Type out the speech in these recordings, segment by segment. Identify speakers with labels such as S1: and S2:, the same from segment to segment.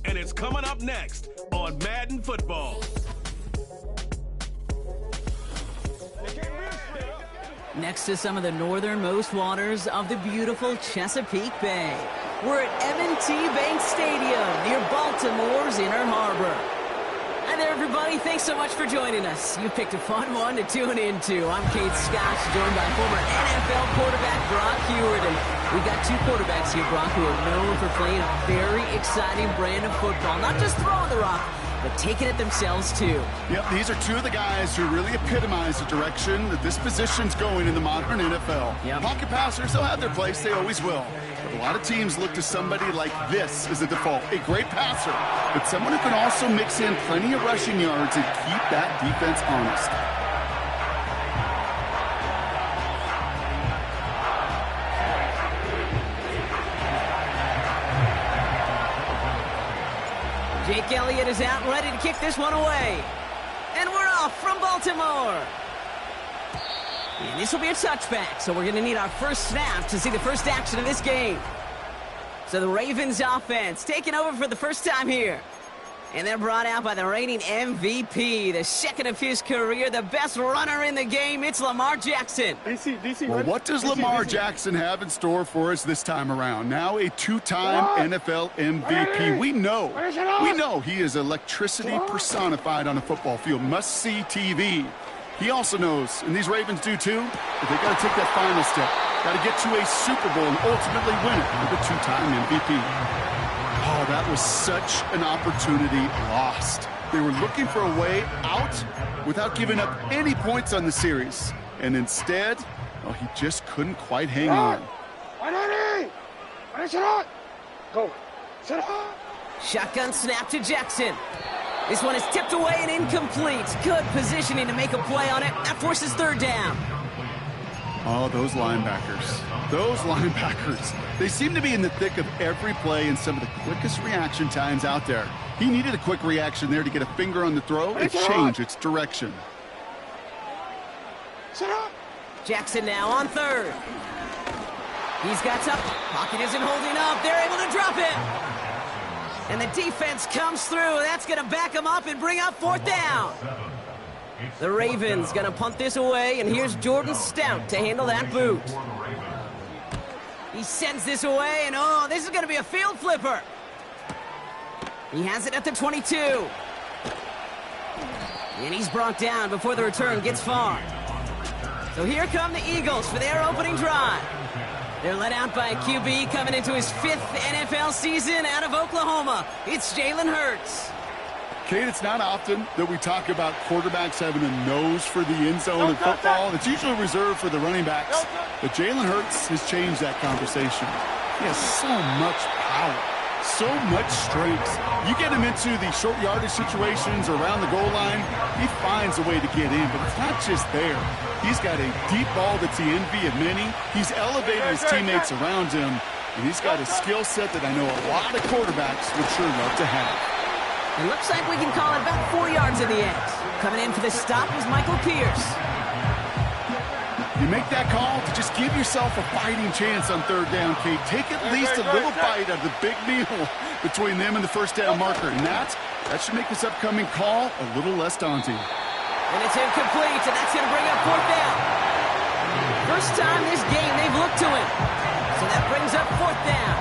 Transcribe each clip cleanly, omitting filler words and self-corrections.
S1: and it's coming up next on Madden Football.
S2: Next to some of the northernmost waters of the beautiful Chesapeake Bay, we're at M&T Bank Stadium near Baltimore's Inner Harbor. Hi there, everybody. Thanks so much for joining us. You picked a fun one to tune into. I'm Kate Scott, joined by former NFL quarterback Brock Huard. And we've got two quarterbacks here, Brock, who are known for playing a very exciting brand of football. Not just throwing the rock, but taking it themselves, too.
S3: Yep, these are two of the guys who really epitomize the direction that this position's going in the modern NFL.
S2: Yep.
S3: Pocket passers, they'll have their place. They always will. But a lot of teams look to somebody like this as a default. A great passer, but someone who can also mix in plenty of rushing yards and keep that defense honest.
S2: Jake Elliott is out and ready to kick this one away. And we're off from Baltimore. And this will be a touchback, so we're going to need our first snap to see the first action of this game. So the Ravens offense taking over for the first time here. And they're brought out by the reigning MVP, the second of his career, the best runner in the game. It's Lamar Jackson.
S3: Well, what does Lamar Jackson have in store for us this time around? Now a two-time NFL MVP. We know he is electricity personified on a football field. Must-see TV. He also knows, and these Ravens do too, that they got to take that final step. Got to get to a Super Bowl and ultimately win it with a two-time MVP. Oh, that was such an opportunity lost. They were looking for a way out without giving up any points on the series. And instead, oh, he just couldn't quite hang on.
S2: Shotgun snap to Jackson. This one is tipped away and incomplete. Good positioning to make a play on it. That forces third down.
S3: Oh, those linebackers. They seem to be in the thick of every play and some of the quickest reaction times out there. He needed a quick reaction there to get a finger on the throw and change its direction.
S2: Jackson now on third. He's got some. Pocket isn't holding up. They're able to drop it. And the defense comes through. That's going to back him up and bring up fourth down. The Ravens going to punt this away, and here's Jordan Stout to handle that boot. He sends this away, and oh, this is going to be a field flipper. He has it at the 22. And he's brought down before the return gets far. So here come the Eagles for their opening drive. They're led out by a QB coming into his 5th NFL season out of Oklahoma. It's Jalen Hurts.
S3: Kate, it's not often that we talk about quarterbacks having a nose for the end zone in football. It's usually reserved for the running backs. But Jalen Hurts has changed that conversation. He has so much power, so much strength. You get him into the short yardage situations or around the goal line, he finds a way to get in. But it's not just there. He's got a deep ball that's the envy of many. He's elevated his teammates around him. And he's got a skill set that I know a lot of quarterbacks would sure love to have.
S2: It looks like we can call it about 4 yards in the end. Coming in for the stop was Michael Pierce.
S3: You make that call to just give yourself a fighting chance on third down, Kate. Take at least a little bite out of the big meal between them and the first down marker. And that should make this upcoming call a little less daunting.
S2: And it's incomplete, and that's going to bring up fourth down. First time this game they've looked to him. So that brings up fourth down.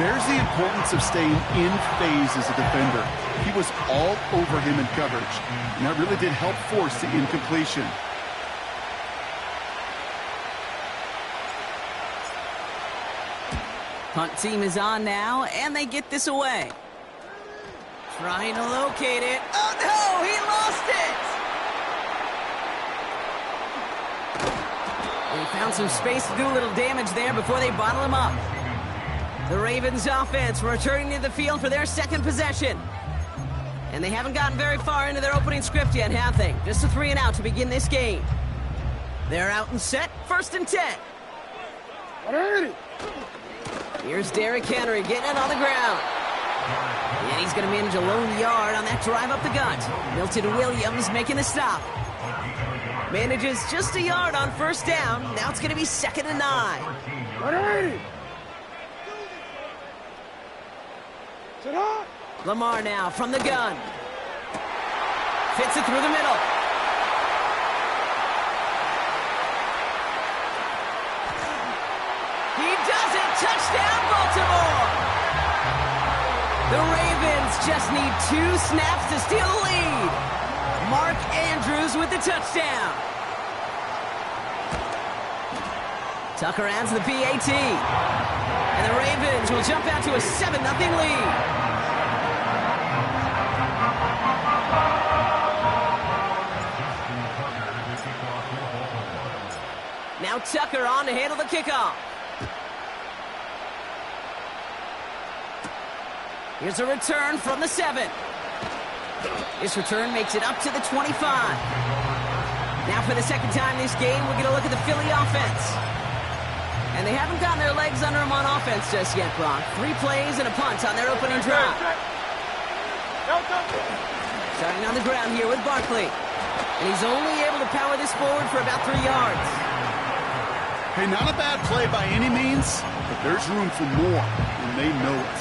S3: There's the importance of staying in phase as a defender. He was all over him in coverage, and that really did help force the incompletion.
S2: Punt team is on now, and they get this away. Trying to locate it. Oh, no! He lost it! They found some space to do a little damage there before they bottle him up. The Ravens offense returning to the field for their second possession. And they haven't gotten very far into their opening script yet, have they? Just a 3 and out to begin this game. They're out and set, 1st and 10. Here's Derrick Henry getting it on the ground. And he's going to manage a lone yard on that drive up the gut. Milton Williams making the stop. Manages just a yard on first down. Now it's going to be 2nd and 9. Lamar now from the gun. Fits it through the middle. He does it! Touchdown, Baltimore! The Ravens just need 2 snaps to steal the lead. Mark Andrews with the touchdown. Tucker adds the PAT. And the Ravens will jump out to a 7-0 lead. Now Tucker on to handle the kickoff. Here's a return from the 7. This return makes it up to the 25. Now for the second time this game, we're going to look at the Philly offense. And they haven't gotten their legs under them on offense just yet, Brock. 3 plays and a punt on their opening drive. Starting on the ground here with Barkley. And he's only able to power this forward for about 3 yards.
S3: Hey, not a bad play by any means, but there's room for more, and they know it.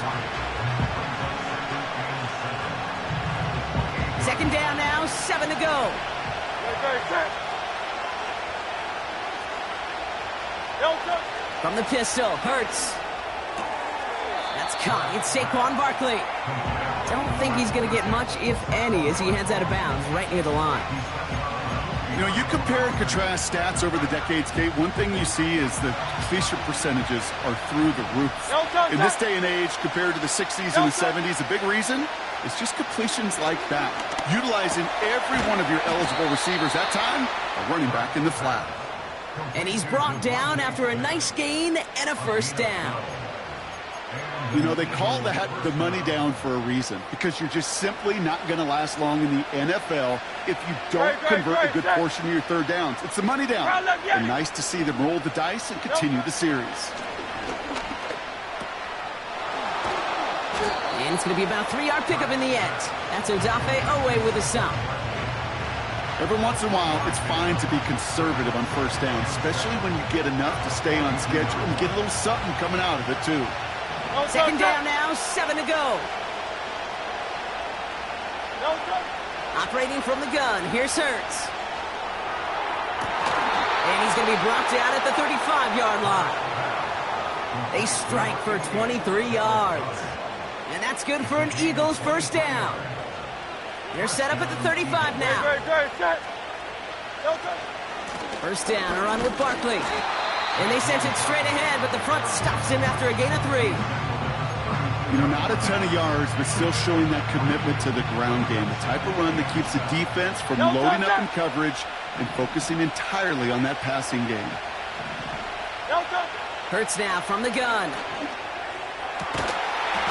S2: Second down now, 7 to go. From the pistol, Hurts. That's caught. It's Saquon Barkley. Don't think he's going to get much, if any, as he heads out of bounds right near the line.
S3: You know, you compare and contrast stats over the decades, Kate. One thing you see is the completion percentages are through the roof. In this day and age, compared to the 60s and the 70s, a big reason is just completions like that. Utilizing every one of your eligible receivers that time, a running back in the flat.
S2: And he's brought down after a nice gain and a first down.
S3: You know, they call that the money down for a reason, because you're just simply not going to last long in the NFL if you don't convert a good portion of your third downs. It's the money down. And nice to see them roll the dice and continue the series.
S2: And it's going to be about a 3-yard pickup in the end. That's Odafe Owe with a stop.
S3: Every once in a while, it's fine to be conservative on first down, especially when you get enough to stay on schedule and get a little something coming out of it, too.
S2: Second down now, 7 to go. Operating from the gun, here's Hurts. And he's going to be brought down at the 35-yard line. They strike for 23 yards. And that's good for an Eagles first down. They're set up at the 35 now. First down, a run with Barkley. And they sent it straight ahead, but the front stops him after a gain of 3.
S3: You know, not a ton of yards, but still showing that commitment to the ground game. The type of run that keeps the defense from loading up in coverage and focusing entirely on that passing game.
S2: Hurts now from the gun.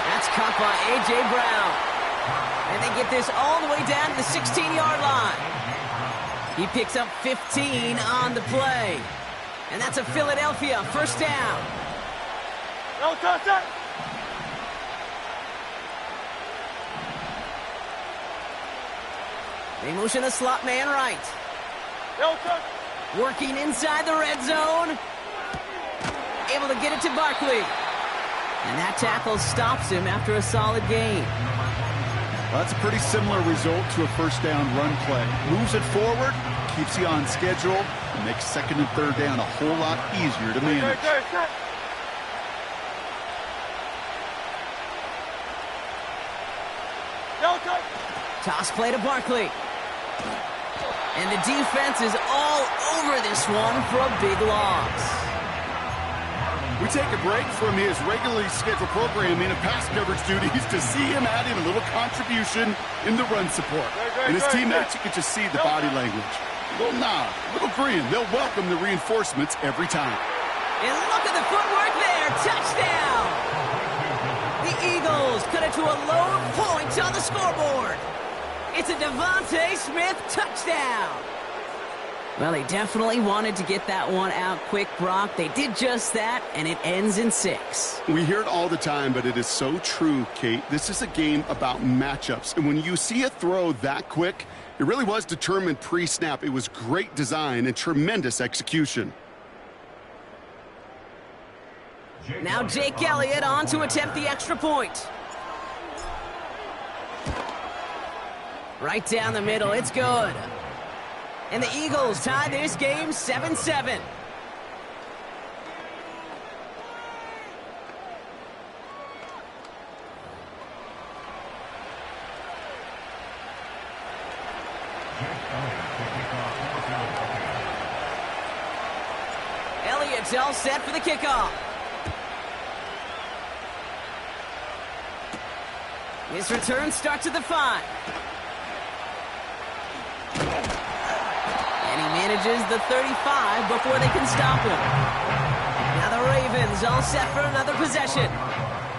S2: That's caught by A.J. Brown. And they get this all the way down to the 16-yard line. He picks up 15 on the play. And that's a Philadelphia first down. They motion the slot man right. Working inside the red zone. Able to get it to Barkley. And that tackle stops him after a solid gain.
S3: Well, that's a pretty similar result to a first down run play. Moves it forward, keeps you on schedule, and makes second and third down a whole lot easier to manage.
S2: Toss play to Barkley. And the defense is all over this one for a big loss.
S3: We take a break from his regularly scheduled programming and pass coverage duties to see him adding a little contribution in the run support. And his teammates, you can just see the body language. A little nod, a little grin. They'll welcome the reinforcements every time.
S2: And look at the footwork there. Touchdown! The Eagles cut it to a load of points on the scoreboard. It's a Devontae Smith touchdown. Well, they definitely wanted to get that one out quick, Brock. They did just that, and it ends in 6.
S3: We hear it all the time, but it is so true, Kate. This is a game about matchups. And when you see a throw that quick, it really was determined pre-snap. It was great design and tremendous execution.
S2: Now Jake Elliott on to attempt the extra point. Right down the middle. It's good. And the Eagles tie this game 7-7. Elliott's all set for the kickoff. His return starts at the 5. And he manages the 35 before they can stop him. Now the Ravens all set for another possession.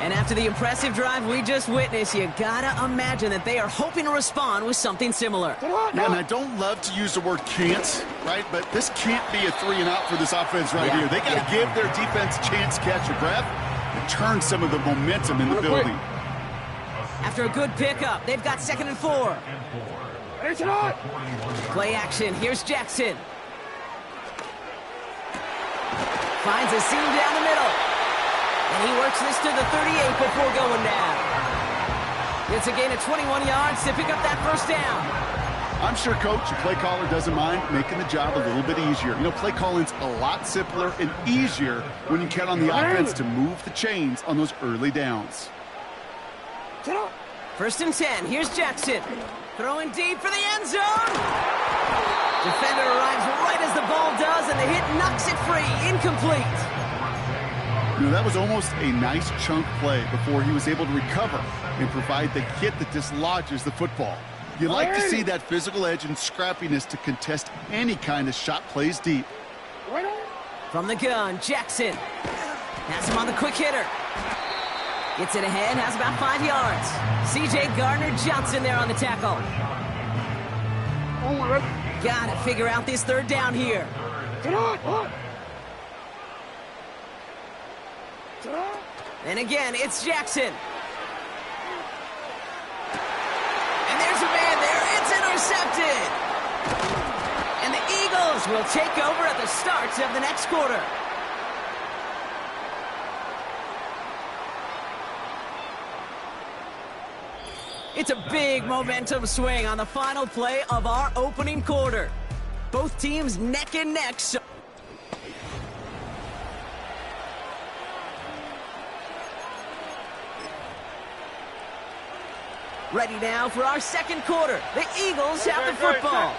S2: And after the impressive drive we just witnessed, you gotta imagine that they are hoping to respond with something similar.
S3: Yeah, and I don't love to use the word can't, right? But this can't be a 3-and-out for this offense right here. They got to give their defense a chance to catch their breath and turn some of the momentum in the building.
S2: After a good pickup, they've got 2nd and 4. Play action. Here's Jackson. Finds a seam down the middle. And he works this to the 38 before going down. It's a gain of 21 yards to pick up that first down.
S3: I'm sure Coach, the play caller, doesn't mind making the job a little bit easier. You know, play calling's a lot simpler and easier when you count on the offense to move the chains on those early downs.
S2: 1st and 10. Here's Jackson. Throwing deep for the end zone. Defender arrives right as the ball does, and the hit knocks it free. Incomplete.
S3: You know, that was almost a nice chunk play before he was able to recover and provide the hit that dislodges the football. You like to see that physical edge and scrappiness to contest any kind of shot plays deep.
S2: From the gun, Jackson. Has him on the quick hitter. Gets it ahead, has about 5 yards. C.J. Gardner-Johnson there on the tackle. Gotta figure out this 3rd down here. And again, it's Jackson. And there's a man there. It's intercepted. And the Eagles will take over at the start of the next quarter. It's a big momentum swing on the final play of our opening quarter. Both teams neck and neck. Ready now for our 2nd quarter. The Eagles have the football.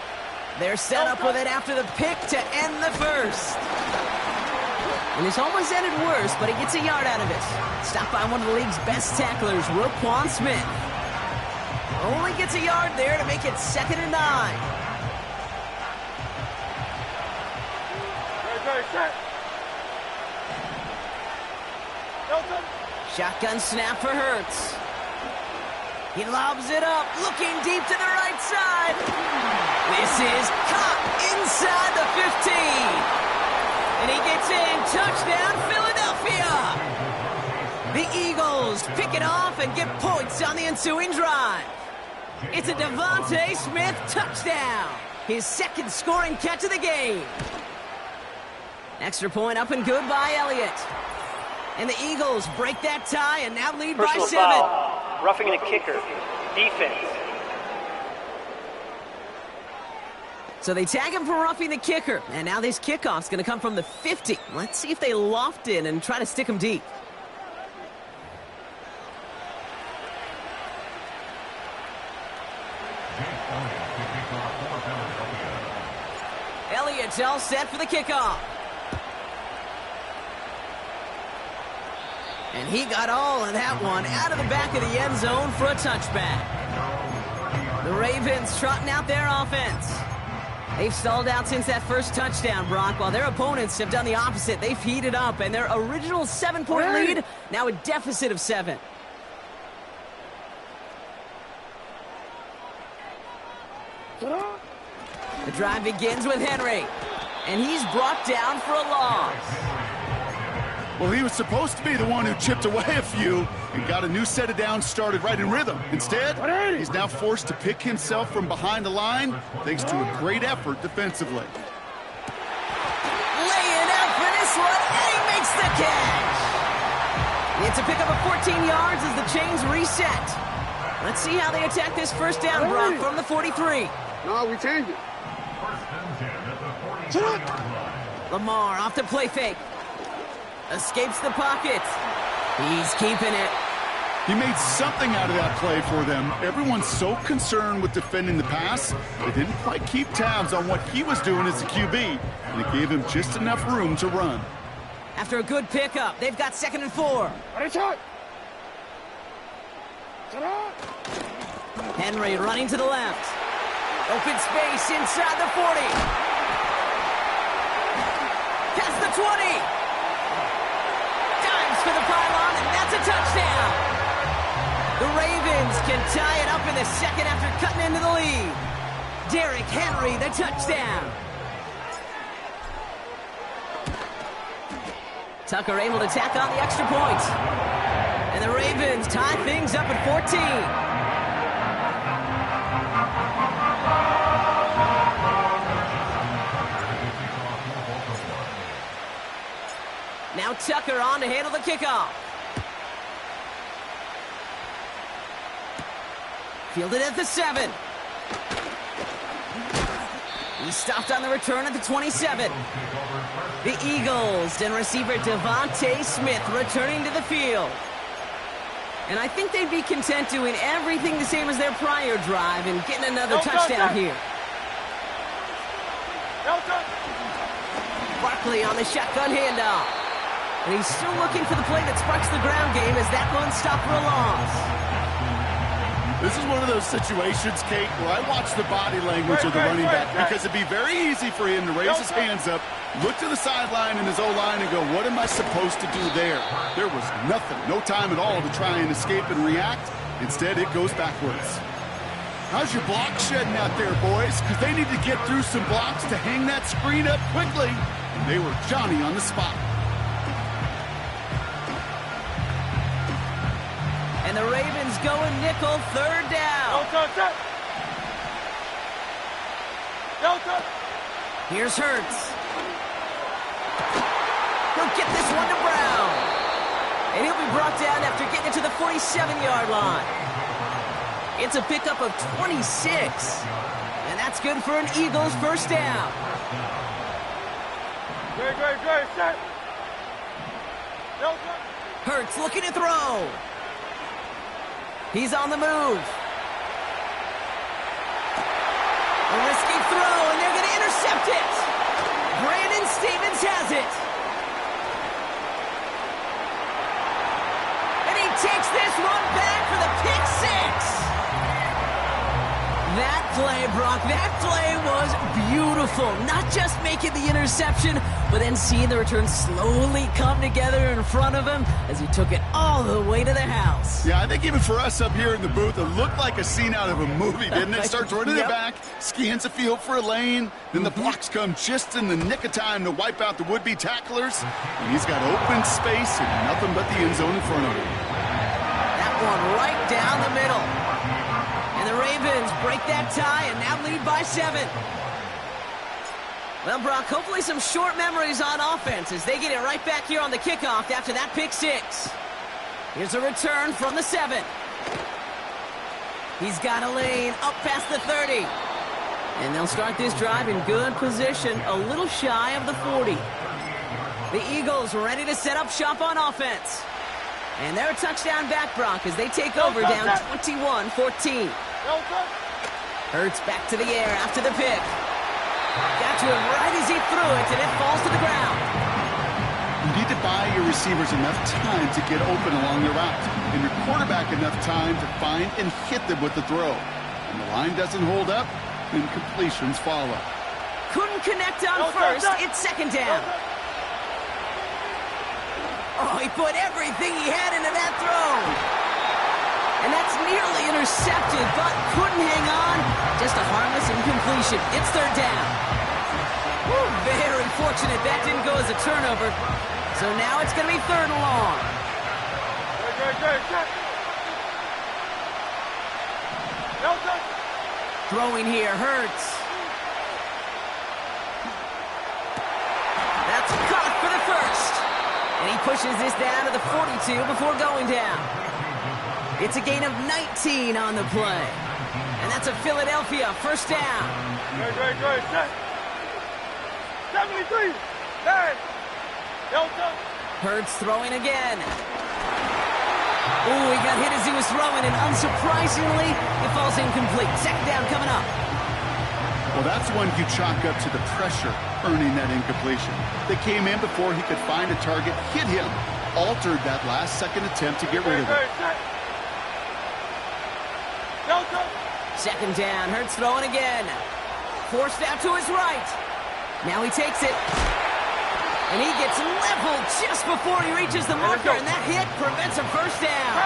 S2: They're set up with it after the pick to end the 1st. And it's almost ended worse, but he gets a yard out of it. Stopped by one of the league's best tacklers, Roquan Smith. Only gets a yard there to make it 2nd and 9. Shotgun snap for Hurts. He lobs it up, looking deep to the right side. This is caught inside the 15. And he gets in. Touchdown, Philadelphia. The Eagles pick it off and get points on the ensuing drive. It's a Devontae Smith touchdown. His 2nd scoring catch of the game. Extra point up and good by Elliott. And the Eagles break that tie and now lead by 7.
S4: Foul. Roughing the kicker. Defense.
S2: So they tag him for roughing the kicker. And now this kickoff's going to come from the 50. Let's see if they loft in and try to stick him deep. Elliott's all set for the kickoff. And he got all of that one out of the back of the end zone for a touchback. The Ravens trotting out their offense. They've stalled out since that first touchdown, Brock, while their opponents have done the opposite. They've heated up, and their original 7-point lead, now a deficit of 7. The drive begins with Henry, and he's brought down for a loss.
S3: Well, he was supposed to be the one who chipped away a few and got a new set of downs started right in rhythm. Instead, he's now forced to pick himself from behind the line thanks to a great effort defensively.
S2: Laying out for this one, and he makes the catch. It's a pickup of 14 yards as the chains reset. Let's see how they attack this first down, Brock, from the 43.
S5: No, we change it.
S2: Lamar off the play fake. Escapes the pocket. He's keeping it.
S3: He made something out of that play for them. Everyone's so concerned with defending the pass, they didn't quite keep tabs on what he was doing as a QB, and it gave him just enough room to run.
S2: After a good pickup, they've got 2nd and 4. Henry running to the left. Open space inside the 40. Past the 20. Dives for the pylon, and that's a touchdown. The Ravens can tie it up in the second after cutting into the lead. Derrick Henry, the touchdown. Tucker able to tack on the extra point. And the Ravens tie things up at 14. Now Tucker on to handle the kickoff. Fielded at the 7. He's stopped on the return at the 27. The Eagles and receiver Devontae Smith returning to the field. And I think they'd be content doing everything the same as their prior drive and getting another touchdown here. Barkley on the shotgun handoff. And he's still looking for the play that sparks the ground game as that one stopped for a loss.
S3: This is one of those situations, Kate, where I watch the body language of the running back because it'd be very easy for him to raise his hands up, look to the sideline in his O-line and go, what am I supposed to do there? There was nothing, no time at all to try and escape and react. Instead, it goes backwards. How's your block shedding out there, boys? Because they need to get through some blocks to hang that screen up quickly. And they were Johnny on the spot.
S2: And the Ravens go in nickel, 3rd down. Here's Hurts. He'll get this one to Brown. And he'll be brought down after getting it to the 47-yard line. It's a pickup of 26. And that's good for an Eagles first down. Hurts looking to throw. He's on the move. A risky throw, and they're going to intercept it. Brandon Stevens has it. And he takes this one back for the pick 6. That play, Brock, that play was beautiful. Not just making the interception, but then seeing the return slowly come together in front of him as he took it all the way to the house.
S3: Yeah, I think even for us up here in the booth, it looked like a scene out of a movie, didn't it? Starts running it back, scans the field for a lane, then the blocks come just in the nick of time to wipe out the would-be tacklers, and he's got open space and nothing but the end zone in front of him.
S2: That one right down the middle. And the Ravens break that tie and now lead by 7. Well, Brock, hopefully some short memories on offense as they get it right back here on the kickoff after that pick 6. Here's a return from the 7. He's got a lane up past the 30. And they'll start this drive in good position, a little shy of the 40. The Eagles ready to set up shop on offense. And they're a touchdown back, Brock, as they take over down 21-14. Hurts back to the air after the pick. Got to him right as he threw it, and it falls to the ground.
S3: You need to buy your receivers enough time to get open along the route, and your quarterback enough time to find and hit them with the throw. When the line doesn't hold up, then completions follow.
S2: Couldn't connect on first. It's 2nd down. Oh, he put everything he had into that throw. And that's nearly intercepted, but couldn't hang on. Just a harmless incompletion. It's 3rd down. Woo, very fortunate that didn't go as a turnover. So now it's going to be 3rd and long. Throwing here, Hurts. That's caught for the first. And he pushes this down to the 42 before going down. It's a gain of 19 on the play. And that's a Philadelphia first down.
S5: Great. 73. Hey. Delta.
S2: Hurts throwing again. Ooh, he got hit as he was throwing, and unsurprisingly, it falls incomplete. Second down coming up.
S3: Well, that's one you chalk up to the pressure earning that incompletion. They came in before he could find a target, hit him, altered that last-second attempt to get rid of it.
S2: Second down, Hurts throwing again. Forced out to his right. Now he takes it. And he gets leveled just before he reaches the marker, and that hit prevents a first down.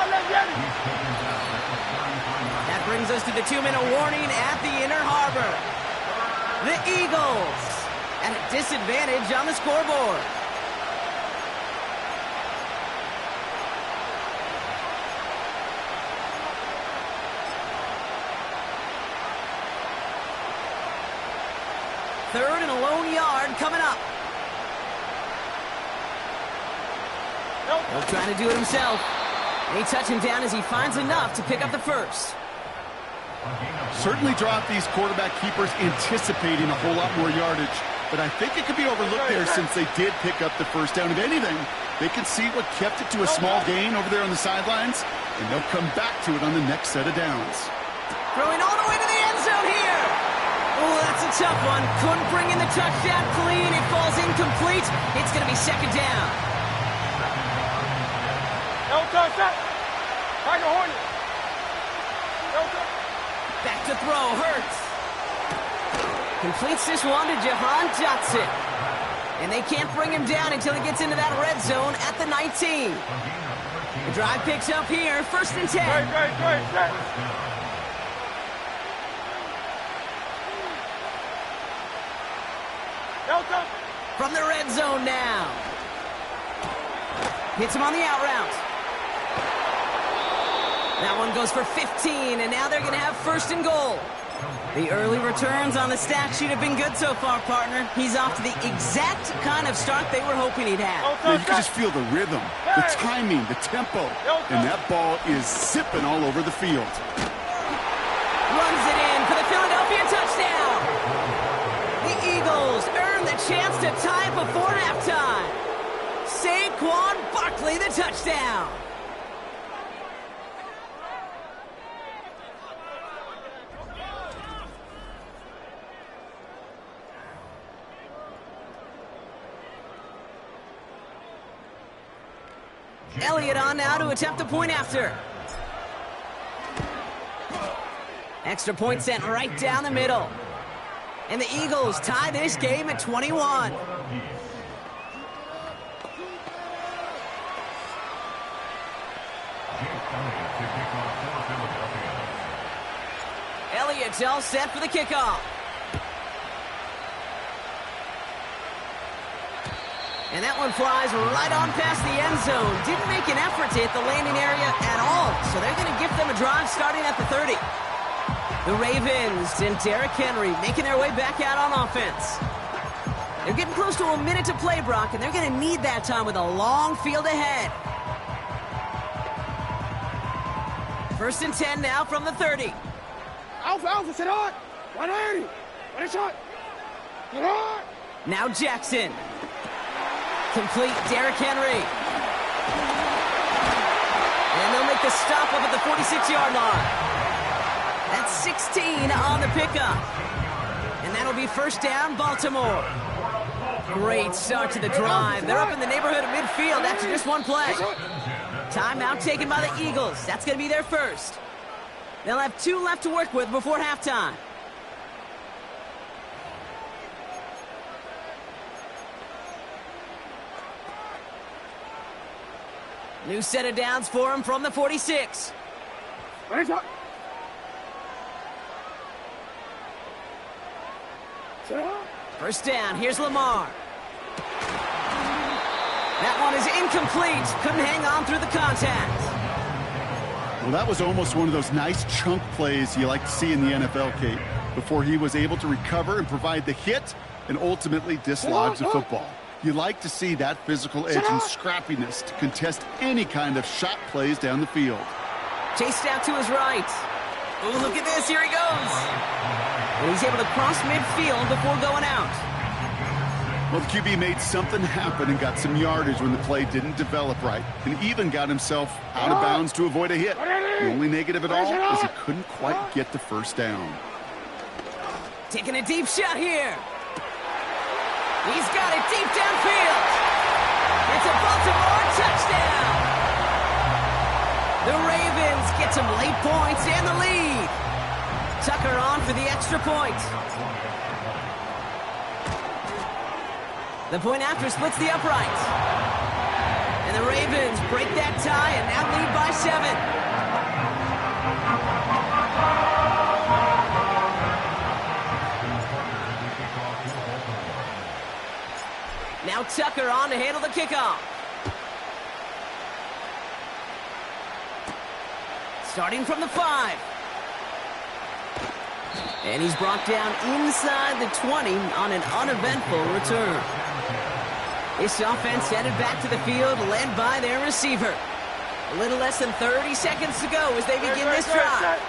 S2: That brings us to the 2-minute warning at the Inner Harbor. The Eagles at a disadvantage on the scoreboard. Third and a lone yard coming up. He'll try to do it himself. They touch him down as he finds enough to pick up the first.
S3: Certainly dropped these quarterback keepers anticipating a whole lot more yardage, but I think it could be overlooked there since they did pick up the first down. If anything, they can see what kept it to a small gain over there on the sidelines, and they'll come back to it on the next set of downs.
S2: Throwing all the way to the end zone here. Oh, that's a tough one. Couldn't bring in the touchdown clean. It falls incomplete. It's going to be second down. Back to throw, Hurts. Completes this one to Jahan Johnson. And they can't bring him down until he gets into that red zone at the 19. The drive picks up here, first and 10.
S5: Great.
S2: From the red zone now. Hits him on the out route. That one goes for 15, and now they're going to have first and goal. The early returns on the stat sheet have been good so far, partner. He's off to the exact kind of start they were hoping he'd have.
S3: Yeah, you can just feel the rhythm, the timing, the tempo, and that ball is zipping all over the field.
S2: Runs it in for the Philadelphia touchdown. The Eagles earn the chance to tie before halftime. Saquon Barkley, the touchdown. Elliott on now to attempt the point after. Extra point sent right down the middle. And the Eagles tie this game at 21. Elliott's all set for the kickoff. And that one flies right on past the end zone. Didn't make an effort to hit the landing area at all. So they're going to give them a drive starting at the 30. The Ravens and Derrick Henry making their way back out on offense. They're getting close to a minute to play, Brock, and they're going to need that time with a long field ahead. First and 10 now from the 30.
S5: Alpha, sit on. 180. One shot. Get on.
S2: Now Jackson. Complete, Derrick Henry. And they'll make the stop up at the 46-yard line. That's 16 on the pickup. And that'll be first down, Baltimore. Great start to the drive. They're up in the neighborhood of midfield after just one play. Timeout taken by the Eagles. That's going to be their first. They'll have 2 left to work with before halftime. New set of downs for him from the 46. First down, here's Lamar. That one is incomplete. Couldn't hang on through the contact.
S3: Well, that was almost one of those nice chunk plays you like to see in the NFL, Kate, before he was able to recover and provide the hit and ultimately dislodge the football. You like to see that physical edge and scrappiness to contest any kind of shot plays down the field.
S2: Chased out to his right. Oh, look at this. Here he goes. And he's able to cross midfield before going out.
S3: Well, the QB made something happen and got some yardage when the play didn't develop right, and even got himself out of bounds to avoid a hit. The only negative at all is he couldn't quite get the first down.
S2: Taking a deep shot here. He's got it deep downfield. It's a Baltimore touchdown. The Ravens get some late points and the lead. Tucker on for the extra point. The point after splits the upright. And the Ravens break that tie and now lead by 7. Now Tucker on to handle the kickoff. Starting from the 5. And he's brought down inside the 20 on an uneventful return. This offense headed back to the field, led by their receiver. A little less than 30 seconds to go as they begin this drive.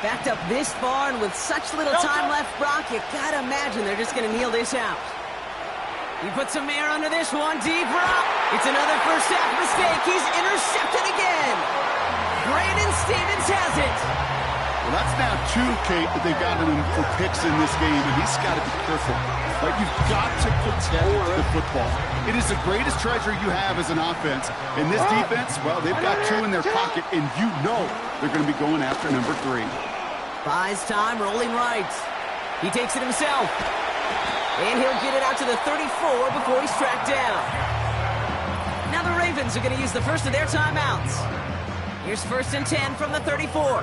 S2: Backed up this far and with such little time left, Brock, you gotta imagine they're just gonna kneel this out. He puts some air under this one, deep Brock. It's another first half mistake. He's intercepted again. Brandon Stevens has it.
S3: Well, that's now 2, Kate, that they've gotten him for picks in this game, and he's got to be careful. Right? You've got to protect the football. It is the greatest treasure you have as an offense. And this defense, well, they've got 2 in their pocket, and you know they're going to be going after number 3.
S2: Buys time, rolling right. He takes it himself. And he'll get it out to the 34 before he's tracked down. Now the Ravens are going to use the first of their timeouts. Here's 1st and 10 from the 34.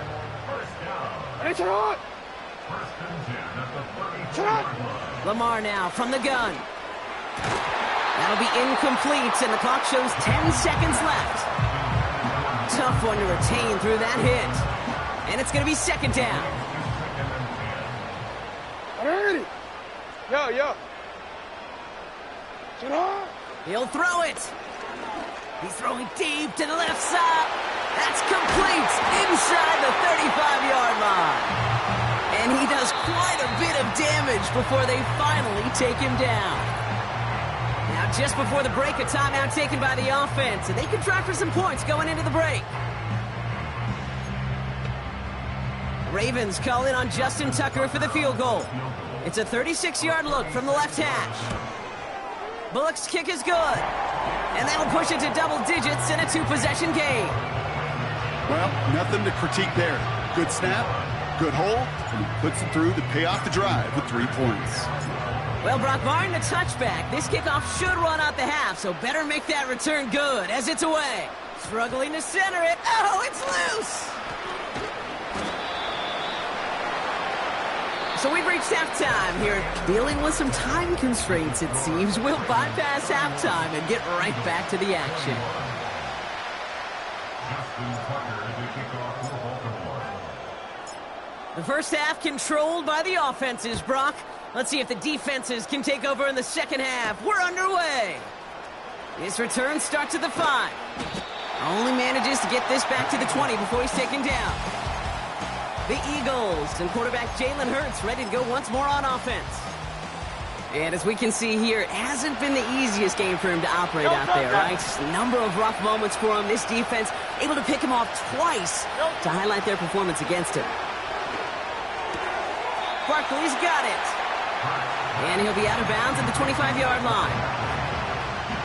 S2: Lamar now from the gun. That'll be incomplete, and the clock shows 10 seconds left. Tough one to retain through that hit. And it's going to be 2nd down.
S5: Yo.
S2: He'll throw it. He's throwing deep to the left side. That's complete inside the 35-yard line. And he does quite a bit of damage before they finally take him down. Now, just before the break, a timeout taken by the offense, and they can try for some points going into the break. Ravens call in on Justin Tucker for the field goal. It's a 36-yard look from the left hash. Bullock's kick is good. And that'll push it to double digits in a 2-possession game.
S3: Well, nothing to critique there. Good snap, good hold, and he puts it through to pay off the drive with 3 points.
S2: Well, Brock, barring the touchback, this kickoff should run out the half, so better make that return good as it's away. Struggling to center it. Oh, it's loose! So we've reached halftime here, dealing with some time constraints, it seems. We'll bypass halftime and get right back to the action. The first half controlled by the offenses, Brock. Let's see if the defenses can take over in the second half. We're underway. This return starts at the 5. Only manages to get this back to the 20 before he's taken down. The Eagles and quarterback Jalen Hurts ready to go once more on offense. And as we can see here, it hasn't been the easiest game for him to operate out there, right? A number of rough moments for him. This defense able to pick him off twice to highlight their performance against him. Barkley's got it. And he'll be out of bounds at the 25-yard line.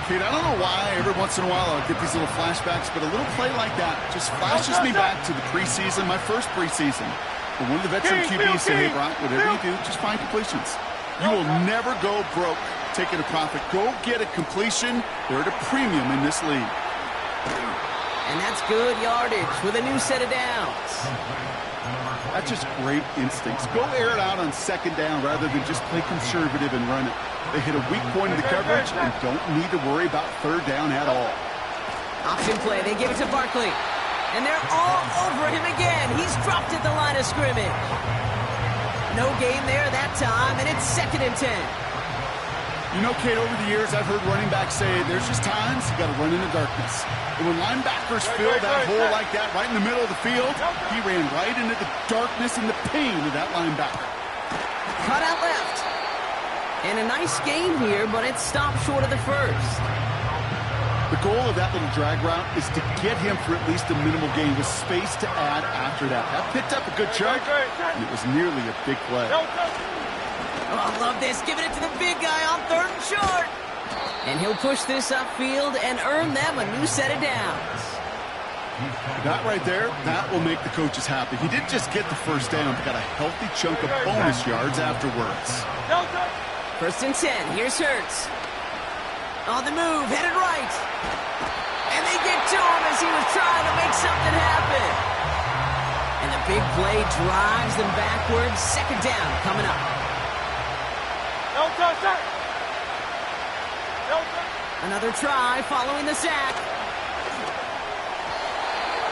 S3: Kate, I don't know why every once in a while I'll get these little flashbacks, but a little play like that just flashes me back to the preseason, my first preseason. But one of the veteran QBs said, hey, Brock, whatever you do, just find completions. You will never go broke taking a profit. Go get a completion. They're at a premium in this league.
S2: And that's good yardage with a new set of downs.
S3: That's just great instincts. Go air it out on 2nd down rather than just play conservative and run it. They hit a weak point in the coverage and don't need to worry about 3rd down at all.
S2: Option play. They give it to Barkley. And they're all over him again. He's dropped at the line of scrimmage. No gain there that time, and it's 2nd and 10.
S3: You know, Kate, over the years, I've heard running backs say there's just times you got to run in the darkness. And when linebackers fill that hole like that right in the middle of the field, he ran right into the darkness and the pain of that linebacker.
S2: Cut out left. And a nice gain here, but it stopped short of the first.
S3: The goal of that little drag route is to get him for at least a minimal gain with space to add after that. That picked up a good chunk, and it was nearly a big play.
S2: Oh, I love this. Giving it to the big guy on 3rd and short. And he'll push this upfield and earn them a new set of downs.
S3: That right there, that will make the coaches happy. He didn't just get the first down, but got a healthy chunk of bonus yards afterwards.
S2: 1st and 10. Here's Hurts. On the move, headed right. And they get to him as he was trying to make something happen. And the big play drives them backwards. 2nd down coming up. Another try following the sack.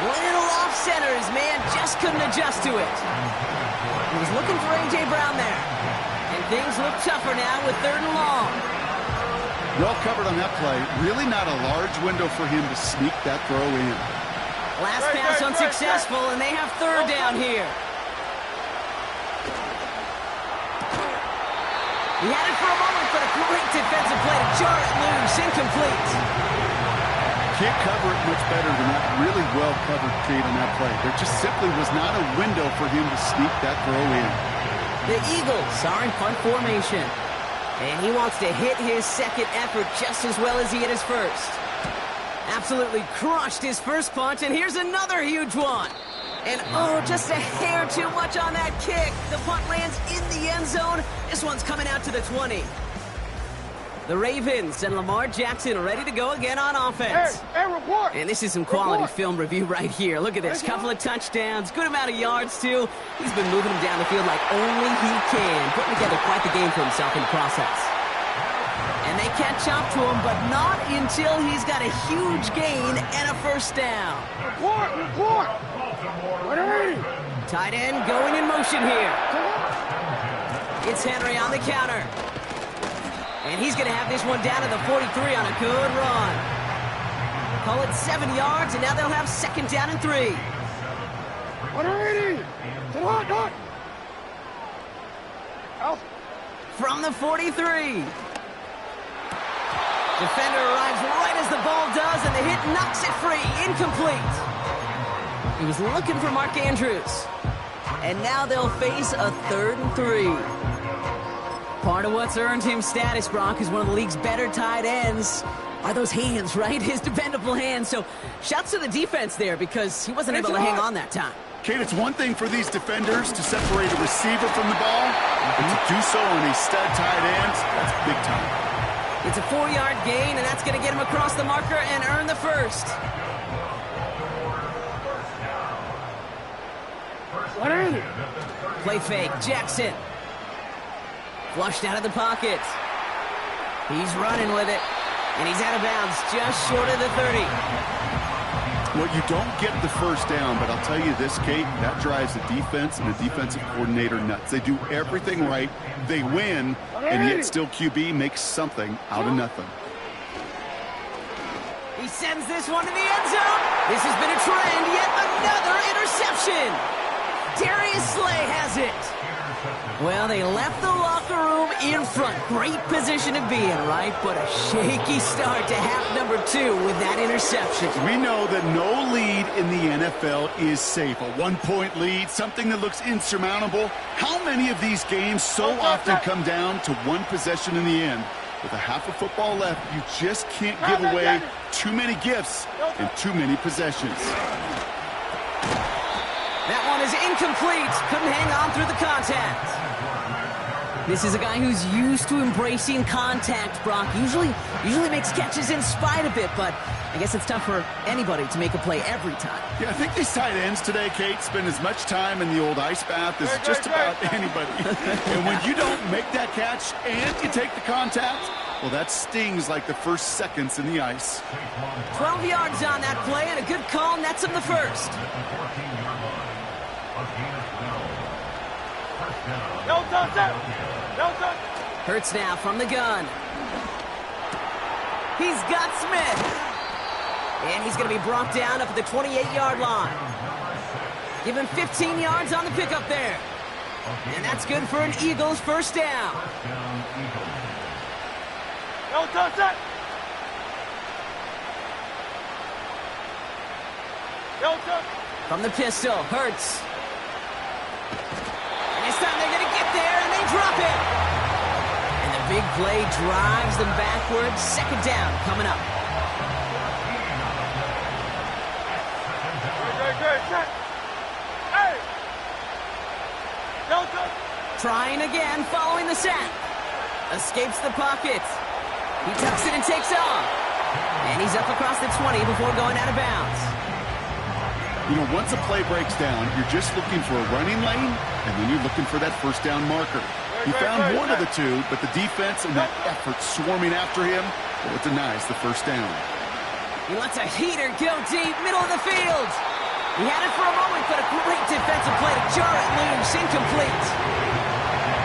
S2: Little off center. His man just couldn't adjust to it. He was looking for A.J. Brown there. And things look tougher now with 3rd and long.
S3: Well covered on that play. Really not a large window for him to sneak that throw in.
S2: Last pass unsuccessful, and they have 3rd down here. He had it for a moment, but a great defensive play to jar it loose. Incomplete.
S3: Can't cover it much better than that. Really well covered, Kate, on that play. There just simply was not a window for him to sneak that throw in.
S2: The Eagles are in punt formation. And he wants to hit his 2nd effort just as well as he hit his first. Absolutely crushed his first punch, and here's another huge one. And, oh, just a hair too much on that kick. The punt lands in the end zone. This one's coming out to the 20. The Ravens and Lamar Jackson ready to go again on offense.
S5: Hey, report.
S2: And this is some quality film review right here. Look at this. Couple of touchdowns, good amount of yards, too. He's been moving them down the field like only he can, putting together quite the game for himself in the process. And they catch up to him, but not until he's got a huge gain and a 1st down.
S5: Report.
S2: Tight end going in motion here. It's Henry on the counter. And he's going to have this one down to the 43 on a good run. Call it 7 yards, and now they'll have 2nd down and 3.
S5: 180.
S2: From the 43. Defender arrives right as the ball does, and the hit knocks it free. Incomplete. He was looking for Mark Andrews. And now they'll face a 3rd and 3. Part of what's earned him status, Brock, is one of the league's better tight ends. Are those hands, right? His dependable hands. So shouts to the defense there because he wasn't able to hang on that time.
S3: Kate, it's one thing for these defenders to separate a receiver from the ball, but to do so on a stud tight end, that's big time.
S2: It's a 4-yard gain, and that's going to get him across the marker and earn the 1st.
S5: 180.
S2: Play fake. Jackson. Flushed out of the pocket. He's running with it. And he's out of bounds just short of the 30.
S3: Well, you don't get the 1st down, but I'll tell you this, Kate, that drives the defense and the defensive coordinator nuts. They do everything right. They win, and yet still QB makes something out of nothing.
S2: He sends this one to the end zone. This has been a trend. Yet another interception. Darius Slay has it. Well, they left the locker room in front. Great position to be in, right? But a shaky start to half number 2 with that interception.
S3: We know that no lead in the NFL is safe. A 1-point lead, something that looks insurmountable. How many of these games so often come down to one possession in the end? With a half of football left, you just can't give away too many gifts and too many possessions.
S2: That one is incomplete. Couldn't hang on through the contact. This is a guy who's used to embracing contact, Brock. Usually makes catches in spite of it, but I guess it's tough for anybody to make a play every time.
S3: Yeah, I think these tight ends today, Kate, spend as much time in the old ice bath as just about anybody. And when you don't make that catch and you take the contact, well, that stings like the first seconds in the ice.
S2: 12 yards on that play, and a good call nets him the 1st. Hurts now from the gun. He's got Smith. And he's going to be brought down up at the 28-yard line. Give him 15 yards on the pickup there. And that's good for an Eagles first down.
S5: Don't touch it! Don't touch it!
S2: From the pistol, Hurts. And this time they're going to get there, and they drop it. And the big play drives them backwards. Second down coming up.
S5: Good. Set. Hey! Don't touch it!
S2: Trying again, following the sack. Escapes the pocket. He tucks it and takes off. And he's up across the 20 before going out of bounds.
S3: You know, once a play breaks down, you're just looking for a running lane, and then you're looking for that first down marker. He found one of the two, but the defense and that effort swarming after him, well, it denies the first down.
S2: He lets a heater go deep, middle of the field. He had it for a moment, but a great defensive play to jar it loose, incomplete.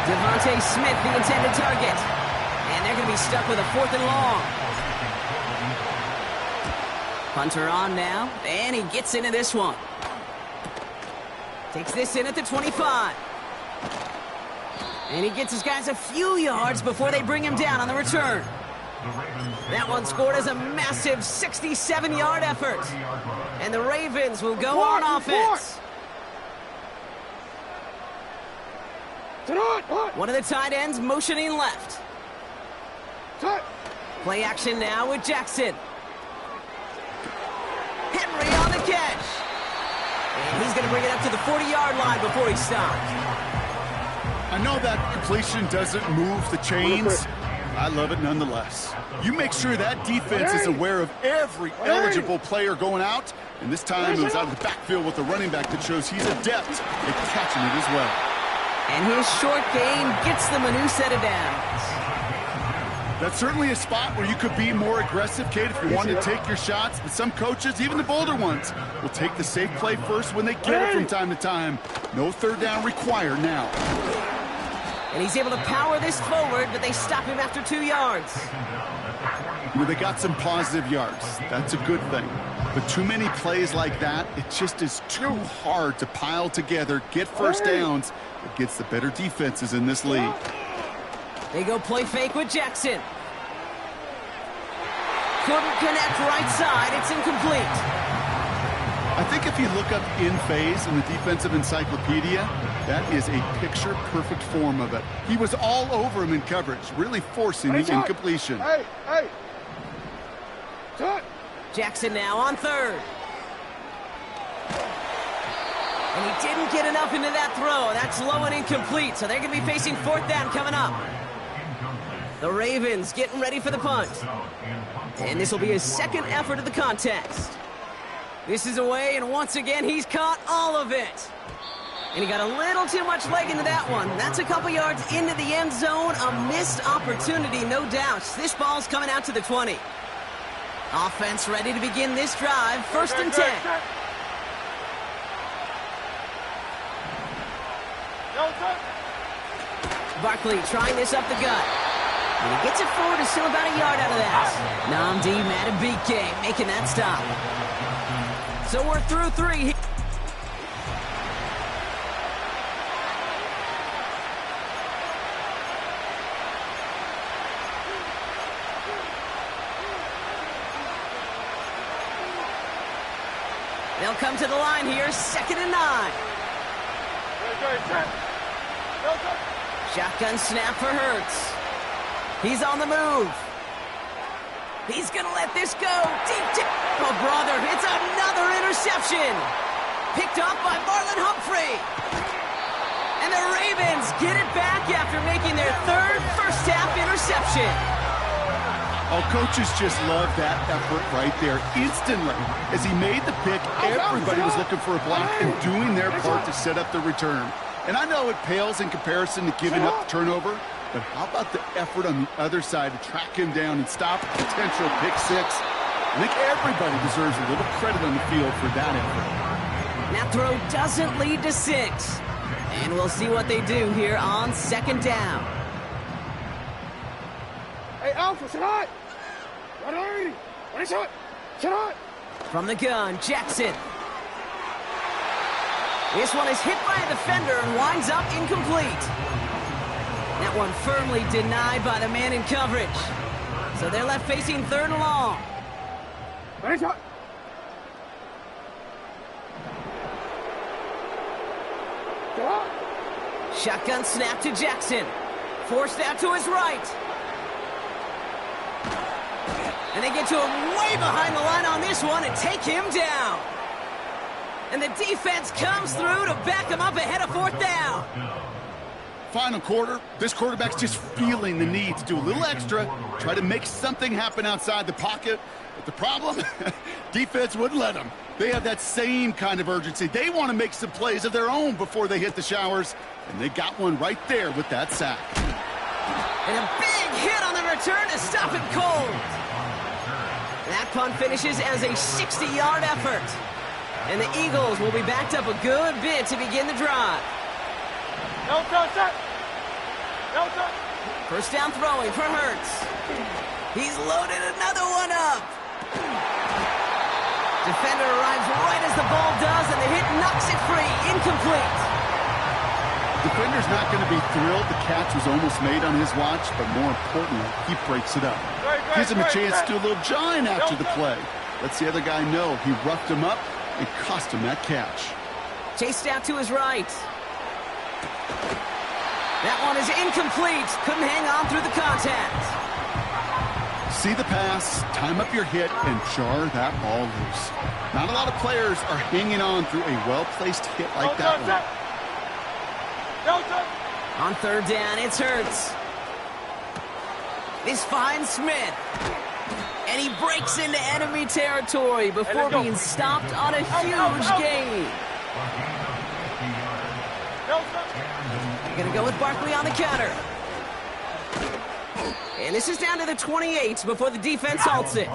S2: Devontae Smith, the intended target. And they're going to be stuck with a 4th and long. Punter on now, and he gets into this one. Takes this in at the 25. And he gets his guys a few yards before they bring him down on the return. That one scored as a massive 67-yard effort. And the Ravens will go on offense. One of the tight ends motioning left. Play action now with Jackson. Henry on the catch. And he's going to bring it up to the 40-yard line before he stopped.
S3: I know that completion doesn't move the chains. I love it nonetheless. You make sure that defense is aware of every eligible player going out. And this time it was out of the backfield with the running back that shows he's adept at catching it as well.
S2: And his short gain gets them a new set of downs.
S3: That's certainly a spot where you could be more aggressive, Kate, if you want to take your shots. But some coaches, even the bolder ones, will take the safe play first when they get it from time to time. No third down required now.
S2: And he's able to power this forward, but they stop him after 2 yards.
S3: Well, they got some positive yards. That's a good thing. But too many plays like that, it just is too hard to pile together, get first downs against the better defenses in this league.
S2: They go play fake with Jackson. Couldn't connect right side. It's incomplete.
S3: I think if you look up in phase in the defensive encyclopedia, that is a picture-perfect form of it. He was all over him in coverage, really forcing the incompletion.
S5: Hey!
S2: Jackson now on 3rd. And he didn't get enough into that throw. That's low and incomplete, so they're going to be facing 4th down coming up. The Ravens getting ready for the punt. And this will be his second effort of the contest. This is away, and once again, he's caught all of it. And he got a little too much leg into that one. That's a couple yards into the end zone. A missed opportunity, no doubt. This ball's coming out to the 20. Offense ready to begin this drive. 1st and 10. Barkley trying this up the gut. And he gets it forward, is still about a yard out of that. Namdi Matabike making that stop. So we're through 3. They'll come to the line here, 2nd and 9. Shotgun snap for Hurts. He's on the move. He's going to let this go. Deep. Oh, brother, it's another interception. Picked up by Marlon Humphrey. And the Ravens get it back after making their 3rd first-half interception.
S3: Oh, coaches just love that effort right there. Instantly, as he made the pick, everybody was looking for a block and doing their part to set up the return. And I know it pales in comparison to giving up the turnover, but how about the effort on the other side to track him down and stop a potential pick 6? I think everybody deserves a little credit on the field for that effort.
S2: That throw doesn't lead to 6. And we'll see what they do here on 2nd down.
S5: Hey, Alpha, sit on. 180. Ready, shot. Sit on.
S2: From the gun, Jackson. This one is hit by a defender and winds up incomplete. That one firmly denied by the man in coverage. So they're left facing third and long.
S5: Ready, shot. Sit on.
S2: Shotgun snap to Jackson. Forced out to his right. And they get to him way behind the line on this one and take him down. And the defense comes through to back him up ahead of fourth down.
S3: Final quarter, this quarterback's just feeling the need to do a little extra, try to make something happen outside the pocket. But the problem, defense wouldn't let them. They have that same kind of urgency. They want to make some plays of their own before they hit the showers. And they got one right there with that sack.
S2: And a big hit on the return to stop it cold. That punt finishes as a 60-yard effort. And the Eagles will be backed up a good bit to begin the drive.
S5: No touch, set. No touch.
S2: First down throwing for Hurts. He's loaded another one up. Defender arrives right as the ball does, and the hit knocks it free. Incomplete.
S3: Defender's not going to be thrilled the catch was almost made on his watch, but more importantly, he breaks it up. Gives him a chance to do a little jawing after the play. Lets the other guy know he roughed him up and cost him that catch.
S2: Chased out to his right. That one is incomplete. Couldn't hang on through the contact.
S3: See the pass, time up your hit, and jar that ball loose. Not a lot of players are hanging on through a well-placed hit like that one.
S2: On third down, it's Hurts. This finds Smith. And he breaks into enemy territory before being stopped on a huge gain. They're going to go with Barkley on the counter. And this is down to the 28 before the defense halts it.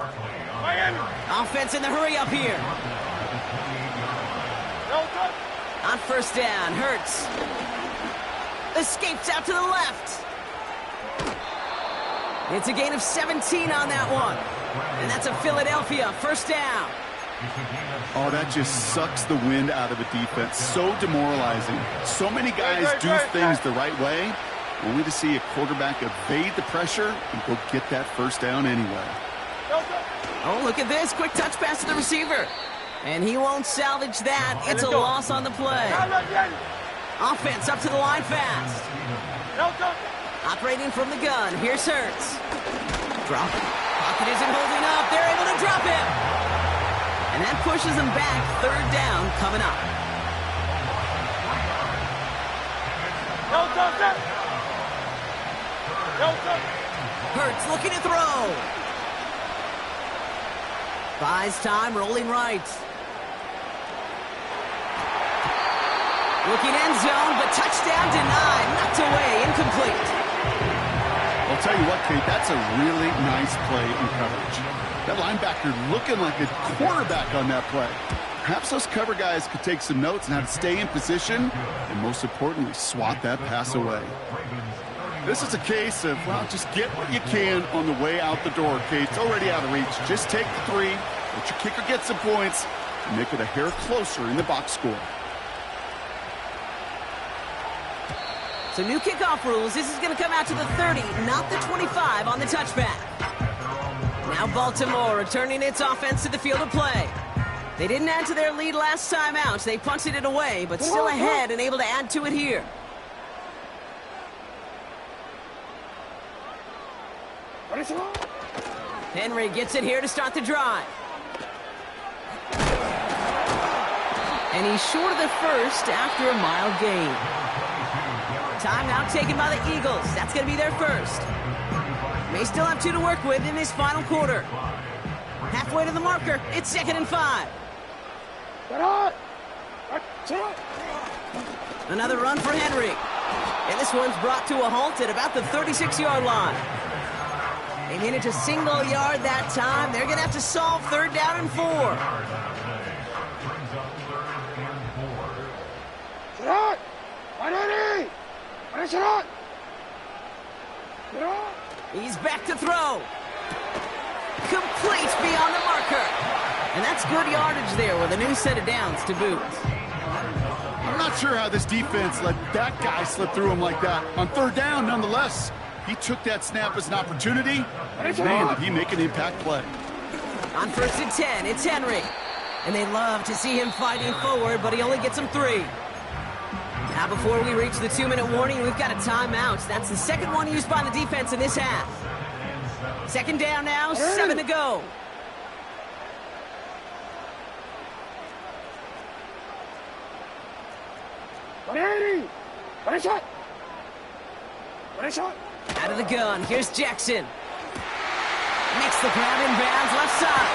S2: Offense in the hurry up here. On first down, Hurts. Escapes out to the left. It's a gain of 17 on that one. And that's a Philadelphia first down.
S3: Oh, that just sucks the wind out of a defense. So demoralizing. So many guys do things the right way, only to see a quarterback evade the pressure and go get that first down anyway.
S2: Oh, look at this. Quick touch pass to the receiver. And he won't salvage that. It's a loss on the play. Offense up to the line fast. Operating from the gun. Here's Hurts. Drop it. Pocket isn't holding up. They're able to drop him. And that pushes them back. Third down coming up. Hurts looking to throw. Buys time, rolling right. Looking end zone, but touchdown denied. Knocked away, incomplete.
S3: I'll tell you what, Kate, that's a really nice play in coverage. That linebacker looking like a quarterback on that play. Perhaps those cover guys could take some notes on how to stay in position and, most importantly, swat that pass away. This is a case of, well, just get what you can on the way out the door, Kate. It's already out of reach. Just take the three, let your kicker get some points, and make it a hair closer in the box score.
S2: So new kickoff rules. This is going to come out to the 30, not the 25 on the touchback. Now Baltimore returning its offense to the field of play. They didn't add to their lead last time out. They punted it away, but still ahead and able to add to it here. Henry gets it here to start the drive. And he's short of the first after a mild gain. Timeout taken by the Eagles. That's going to be their first. May still have 2 to work with in this final quarter. Halfway to the marker. It's 2nd and 5. Another run for Henry. And this one's brought to a halt at about the 36-yard line. They managed a single yard that time. They're going to have to solve third down and 4. He's back to throw. Complete beyond the marker. And that's good yardage there with a new set of downs to boot.
S3: I'm not sure how this defense let that guy slip through him like that. On third down, nonetheless, he took that snap as an opportunity. And man, did he make an impact play.
S2: On 1st and 10, it's Henry. And they love to see him fighting forward, but he only gets them 3. Now before we reach the 2-minute warning, we've got a timeout. That's the second one used by the defense in this half. 2nd down now, 7 to go. Out of the gun, here's Jackson. Makes the grab in bounds left side.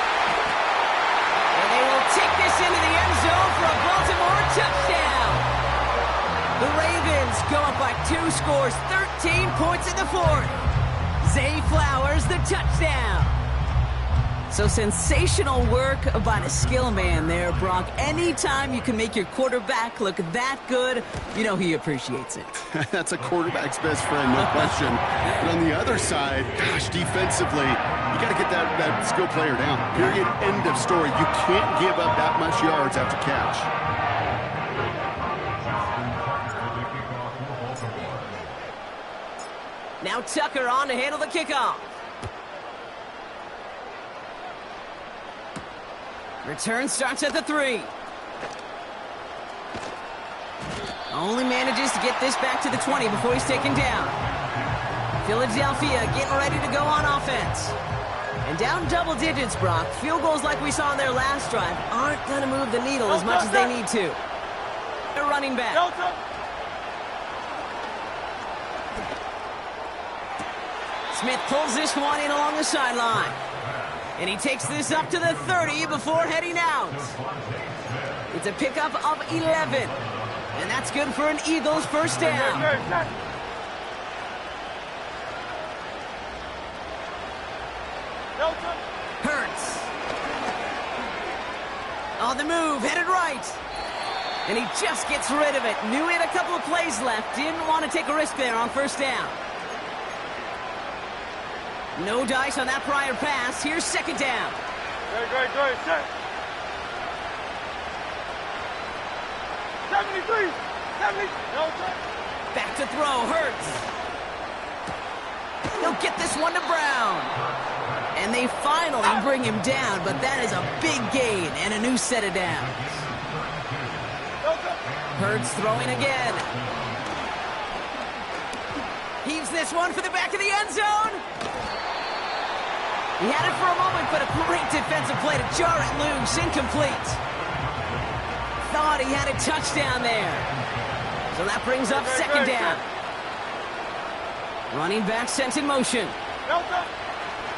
S2: And they will take this into the end zone for a Baltimore touchdown. The Ravens go up by 2 scores, 13 points in the 4th. Zay Flowers, the touchdown. So sensational work by the skill man there, Brock. Anytime you can make your quarterback look that good, you know he appreciates it.
S3: That's a quarterback's best friend, no question. But on the other side, gosh, defensively, you got to get that skill player down. Period, end of story. You can't give up that much yards after catch.
S2: Now Tucker on to handle the kickoff. Return starts at the 3. Only manages to get this back to the 20 before he's taken down. Philadelphia getting ready to go on offense. And down double digits, Brock. Field goals like we saw in their last drive aren't going to move the needle as much as they need to. They're running back. Smith pulls this one in along the sideline. And he takes this up to the 30 before heading out. It's a pickup of 11. And that's good for an Eagles first down. Hurts. On the move, headed right. And he just gets rid of it. Knew he had a couple of plays left. Didn't want to take a risk there on first down. No dice on that prior pass. Here's 2nd down.
S5: Great, set. 73, 70.
S2: Back to throw, Hurts. He'll get this one to Brown. And they finally bring him down, but that is a big gain and a new set of downs. Hurts throwing again. Heaves this one for the back of the end zone. He had it for a moment, but a great defensive play to jar it loose. Incomplete. Thought he had a touchdown there. So that brings up 2nd down. Running back sent in motion.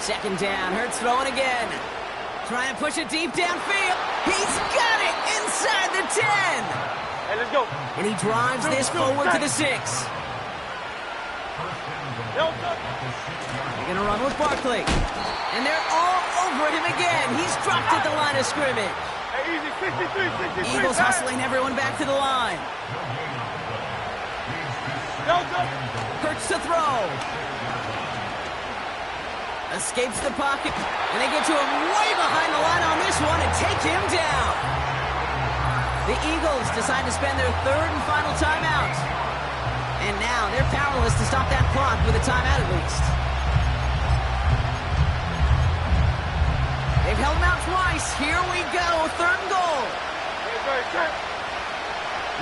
S2: 2nd down. Hurts throwing again. Trying to push it deep downfield. He's got it inside the 10.
S5: Hey, let's go.
S2: And he drives this forward to the 6. They're going to run with Barkley. And they're all over him again. He's dropped at the line of scrimmage.
S5: Hey, easy, 63.
S2: Eagles hustling everyone back to the line. Hurts to throw. Escapes the pocket. And they get to him way behind the line on this one and take him down. The Eagles decide to spend their 3rd and final timeout. And now they're powerless to stop that clock with a timeout at least. They've held him out twice. Here we go. 3rd and goal.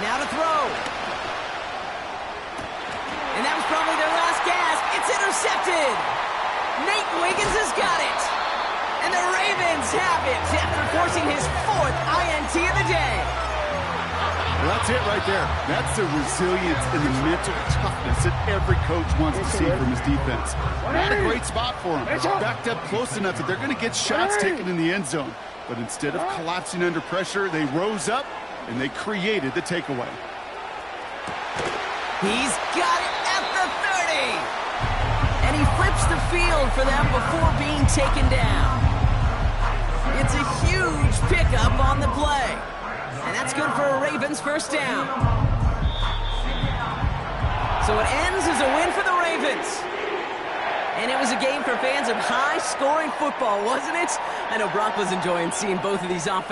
S2: Now to throw. And that was probably their last gasp. It's intercepted. Nate Wiggins has got it. And the Ravens have it after forcing his 4th INT of the day.
S3: Well, that's it right there. That's the resilience and the mental toughness that every coach wants to see from his defense. Not a great spot for him. Backed up close enough that they're going to get shots taken in the end zone. But instead of collapsing under pressure, they rose up and they created the takeaway.
S2: He's got it at the 30. And he flips the field for them before being taken down. It's a huge pickup on the play. And that's good for a Ravens first down. So it ends as a win for the Ravens. And it was a game for fans of high-scoring football, wasn't it? I know Brock was enjoying seeing both of these offenses.